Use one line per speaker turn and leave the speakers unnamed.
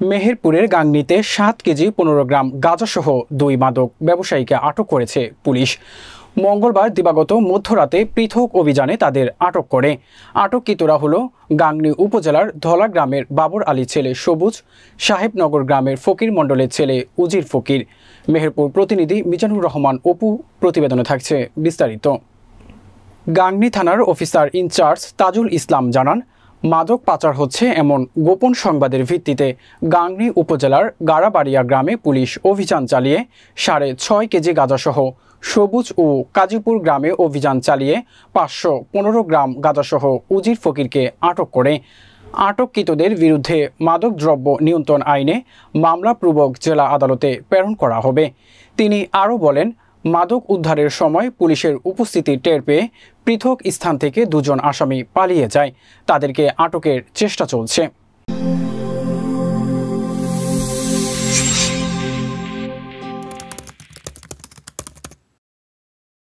মেহেরপুরের গাংনীতে ৭ কেজি ১৫ গ্রাম গাঁজাসহ ২ মাদক ব্যবসায়ীকে আটক করেছে পুলিশ। মঙ্গলবার দিবাগত মধ্যরাতে পৃথক অভিযানে তাদের আটক করে। আটককৃতরা হল গাংনী উপজেলার ধলা গ্রামের বাবর আলী ছেলে সবুজ, সাহেবনগর গ্রামের ফকির মণ্ডলের ছেলে উজির ফকির। মেহেরপুর প্রতিনিধি মিজানুর রহমান অপু প্রতিবেদনে থাকছে বিস্তারিত। গাংনী থানার অফিসার ইনচার্জ তাজুল ইসলাম জানান, মাদক পাচার হচ্ছে এমন গোপন সংবাদের ভিত্তিতে গাংনী উপজেলার গাড়াবাড়িয়া গ্রামে পুলিশ অভিযান চালিয়ে ৬.৫ কেজি গাঁজাসহ সবুজ ও কাজীপুর গ্রামে অভিযান চালিয়ে ৫১৫ গ্রাম গাঁজাসহ উজির ফকিরকে আটক করে। আটককৃতদের বিরুদ্ধে মাদকদ্রব্য নিয়ন্ত্রণ আইনে মামলাপূর্বক জেলা আদালতে প্রেরণ করা হবে। তিনি আরও বলেন, মাদক উদ্ধারের সময় পুলিশের উপস্থিতি টের পেয়ে পৃথক স্থান থেকে ২ জন আসামি পালিয়ে যায়। তাদেরকে আটকের চেষ্টা চলছে।